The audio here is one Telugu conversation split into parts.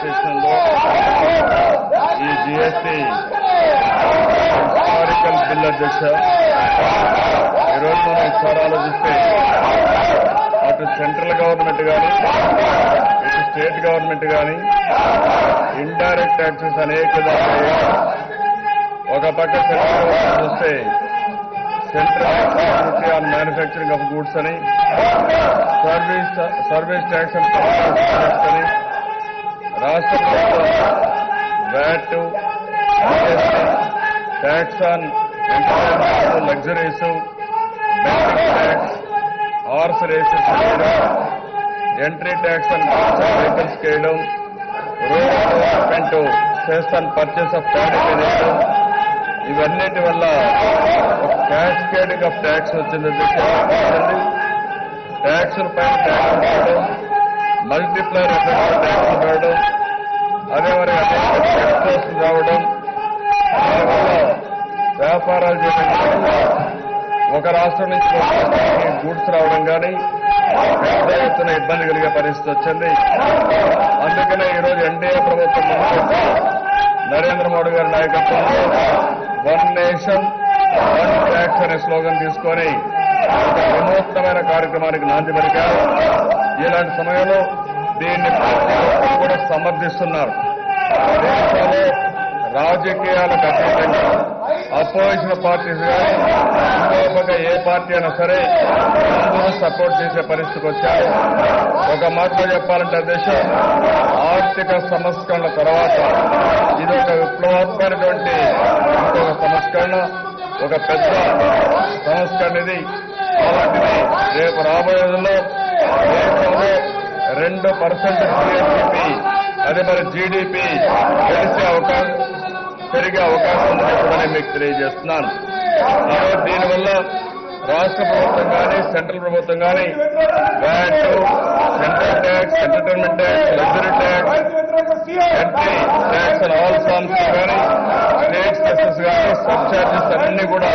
సెషన్లో ఈ జిఎస్టీ హిస్టారికల్ బిల్ అధ్యక్ష. ఈరోజు మనం ఒకసారి ఆలోచిస్తే అటు సెంట్రల్ గవర్నమెంట్ కానీ ఇటు స్టేట్ గవర్నమెంట్ కానీ ఇండైరెక్ట్ ట్యాక్సెస్ అనేక విధాలుగా ఒక పక్క సెంట్రల్ గవర్నమెంట్ చూస్తే central duty on manufacturing of goods అని, సర్వీస్ ట్యాక్స్ అండ్ ట్యాక్స్ అని, రాష్ట్ర ప్రభుత్వం VAT, tax on enterprises, luxuries, banking tax, horse races చేయడం, ఎంట్రీ ట్యాక్స్ అండ్ వెహికల్స్ చేయడం, road development cess and purchase of paddy చేయడం, ఇవన్నిటి వల్ల ఒక క్యాస్కేడింగ్ ఆఫ్ ట్యాక్స్ వచ్చింది. ట్యాక్సుల పైన ట్యాక్స్ పెట్టడం, మల్టిప్లైర్ ఎఫెక్ట్ ట్యాక్స్ పెట్టడం, అదే మరి అనేక ఎక్స్పోర్ట్స్ రావడం, దానివల్ల వ్యాపారాలు చేయడం, ఒక రాష్ట్రం నుంచి ఒక రాష్ట్రానికి గూడ్స్ రావడం కానీ పెద్ద ఎత్తున ఇబ్బంది కలిగే పరిస్థితి వచ్చింది. అందుకనే ఈరోజు ఎన్డీఏ ప్రభుత్వం ముందుకొచ్చి నరేంద్ర మోడీ గారి నాయకత్వంలో వన్ నేషన్ వన్ ట్యాక్స్ అనే స్లోగన్ తీసుకొని ఒక వినూత్నమైన కార్యక్రమానికి నాంది పలికారు. ఇలాంటి సమయంలో దీన్ని కూడా సమర్థిస్తున్నారు. దేశంలో రాజకీయాలకు అతీతంగా అపోజిషన్ పార్టీస్ కానీ ఇంకొక ఏ పార్టీ అయినా సరే అందరూ సపోర్ట్ చేసే పరిస్థితికి వచ్చారు. ఒక మాటలో చెప్పాలంటే దేశం ఆర్థిక సంస్కరణల తర్వాత ఇది ఒక విప్లవాత్మకమైనటువంటి ఇంకొక సంస్కరణ, ఒక పెద్ద సంస్కరణ ఇది. అలాంటిది రేపు రాబోయే రోజుల్లో దేశంలో 2% జీఎస్డీపీ అదే మరి జీడీపీ పెరిగే అవకాశం ఉందని కూడా నేను మీకు తెలియజేస్తున్నాను. ఈరోజు దీనివల్ల రాష్ట్ర ప్రభుత్వం కానీ సెంట్రల్ ప్రభుత్వం కానీ VAT, central tax, entertainment tax, luxury tax, entry tax and all forms కానీ స్టేట్ సెసెస్ కానీ సబ్ చార్జెస్ అన్ని కూడా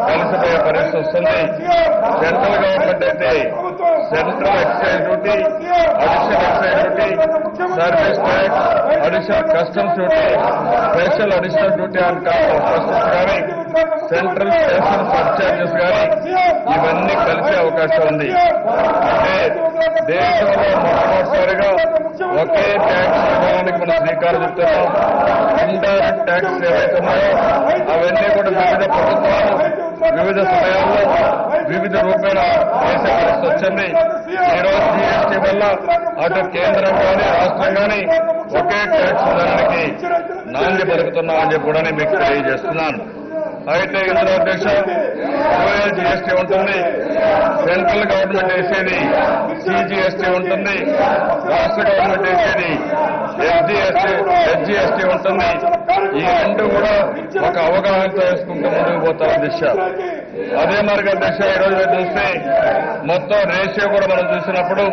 కలిసిపోయే పరిస్థితి వస్తుంది. సెంట్రల్ గవర్నమెంట్ అయితే central excise duty, additional excise duty, service tax, additional customs duty, special additional duty on cost of customs కానీ, సెంట్రల్ స్టేషన్ సబ్ చార్జెస్ కానీ ఇవన్నీ కలిసే అవకాశం ఉంది. అంటే దేశంలో మొట్టమొదటిసారిగా ఒకే ట్యాక్స్ విధానానికి మనం శ్రీకారం చుడుతున్నాం. ఇండైరెక్ట్ ట్యాక్స్ ఏవైతున్నాయో అవన్నీ కూడా వివిధ ప్రభుత్వాలు వివిధ సమయాల్లో వివిధ రూపేణ చేసే పరిస్థితి వచ్చింది. ఈరోజు జీఎస్టీ వల్ల అటు కేంద్రం కానీ రాష్ట్రం కానీ ఒకే ట్యాక్స్ విధానానికి నాంది పలుకుతున్నామని చెప్పి కూడా నేను మీకు తెలియజేస్తున్నాను. అయితే ఇందులో దేశం డ్యూయల్ జీఎస్టీ ఉంటుంది, సెంట్రల్ గవర్నమెంట్ వేసేది సిజిఎస్టీ ఉంటుంది, రాష్ట్ర గవర్నమెంట్ వేసేది ఎస్జిఎస్టీ ఉంటుంది. ఈ రెండు కూడా ఒక అవగాహనతో వేసుకుంటూ ముందుకు పోతారు దిశ. అదే మార్గం దిశ ఈరోజు చూస్తే మొత్తం రేషియో కూడా మనం చూసినప్పుడు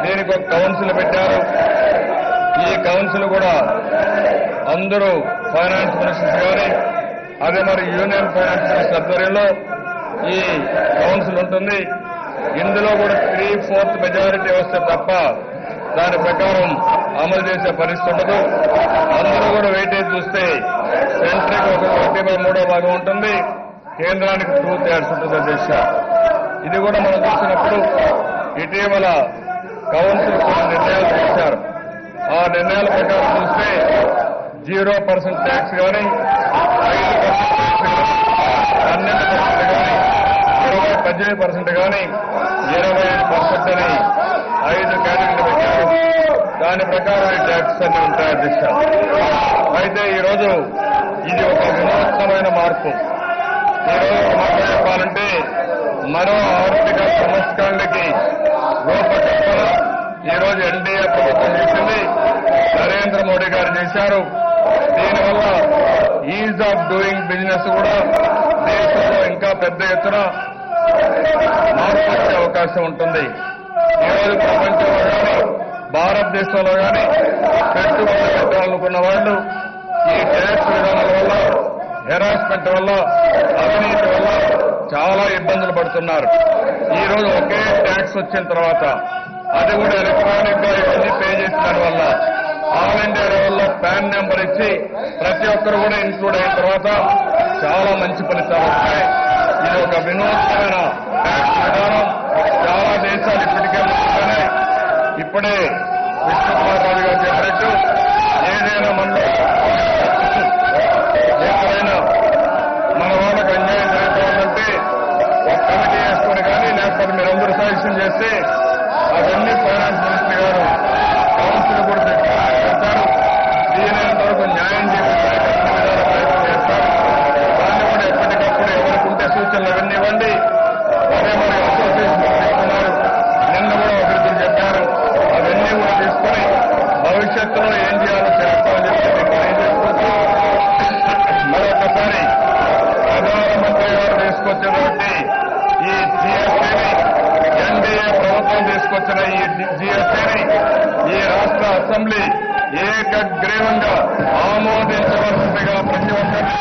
దీనికి ఒక కౌన్సిల్ పెట్టారు. ఈ కౌన్సిల్ కూడా అందరూ ఫైనాన్స్ మినిస్టర్స్ కానీ అదే మరి యూనియన్ ఫైనాన్స్ మినిస్టర్ ఆధ్వర్యంలో ఈ కౌన్సిల్ ఉంటుంది. ఇందులో కూడా 3/4 మెజారిటీ వస్తే తప్ప దాని ప్రకారం అమలు చేసే పరిస్థితి ఉండదు. అందరూ కూడా వెయిటేజ్ చూస్తే సెంట్రల్కి 1/3 ఉంటుంది, కేంద్రానికి 2/3 ఉంటుంది అధ్యక్ష. ఇది కూడా మనం చూసినప్పుడు ఇటీవల కౌన్సిల్ కొన్ని నిర్ణయాలు చేశారు. ఆ నిర్ణయాల ప్రకారం చూస్తే 0% ట్యాక్స్ కానీ, 5% ట్యాక్స్ కానీ, 12% కానీ, 18% కానీ, 25% అని 5 కేటగిరీలు పెట్టారు. దాని ప్రకారం ఈ ట్యాక్స్ అన్ని ఉంటాయి అధ్యక్ష. అయితే ఈరోజు ఇది ఒక వినూత్నమైన మార్పు. ఈరోజు మాట చెప్పాలంటే మరో ఆర్థిక సంస్కరణలకి రూపకల్పన ఈరోజు ఎన్డీఏ ప్రభుత్వం చేసింది, నరేంద్ర మోడీ గారు చేశారు. దీనివల్ల ఈజ్ ఆఫ్ డూయింగ్ బిజినెస్ కూడా దేశంలో ఇంకా పెద్ద ఎత్తున మార్పు వచ్చే అవకాశం ఉంటుంది. ఈరోజు ప్రపంచంలో కానీ భారతదేశంలో కానీ పెట్టుబడులు పెట్టాలనుకున్న వాళ్ళు ఈ ట్యాక్స్ విధానాల వల్ల, హెరాస్మెంట్ వల్ల, అవినీతి వల్ల చాలా ఇబ్బందులు పడుతున్నారు. ఈ రోజు ఒకే ట్యాక్స్ వచ్చిన తర్వాత అది కూడా ఎలక్ట్రానిక్ గా ఇవన్నీ పే చేసిన దానివల్ల ఆల్ ఇండియా లెవెల్లో పాన్ నెంబర్ ఇచ్చి ప్రతి ఒక్కరు కూడా ఇన్క్లూడ్ అయిన తర్వాత చాలా మంచి ఫలితాలు వస్తాయి. ఇది ఒక వినూత్నమైన ట్యాక్స్ విధానం. చాలా దేశాలు ఇప్పటికే ముందుగానే ఇప్పుడే విష్ణుకుమార్ రాజు గారు చెప్పినట్టు ఏదైనా మనలో ఎక్కడైనా మన వాళ్ళకి అన్యాయం జరుగుతుందంటే ఒక కమిటీ వేసుకొని కానీ లేకపోతే మీరందరూ సజెషన్ చేస్తే అవన్నీ ఫైనాన్స్ మినిస్టర్ గారు కౌన్సిల్ కూడా పెడతారు. దీనంత వరకు న్యాయం చేయించడానికి అన్ని విధాల ప్రయత్నం చేస్తారు. దాన్ని కూడా ఎప్పటికప్పుడు ఎవరికి ఉంటే సూచనలు అవన్నీ ఇవ్వండి. అదే మనకి అసోసియేషన్ తీసుకున్నారు, నిన్న కూడా ఒకరికి చెప్పారు. అవన్నీ కూడా తీసుకొని భవిష్యత్తులో ఏం చేయాలో చేస్తామని చెప్పి మీకు తెలియజేసుకోవచ్చు. మరొకసారి ప్రధానమంత్రి గారు తీసుకొచ్చినటువంటి ఈ జీఎస్టీని, ఎన్డీఏ ప్రభుత్వం తీసుకొచ్చిన ఈ జీఎస్టీని ఈ రాష్ట్ర అసెంబ్లీ ఏకగ్రీవంగా ఆమోదించవలసిందిగా ప్రతి ఒక్కరిని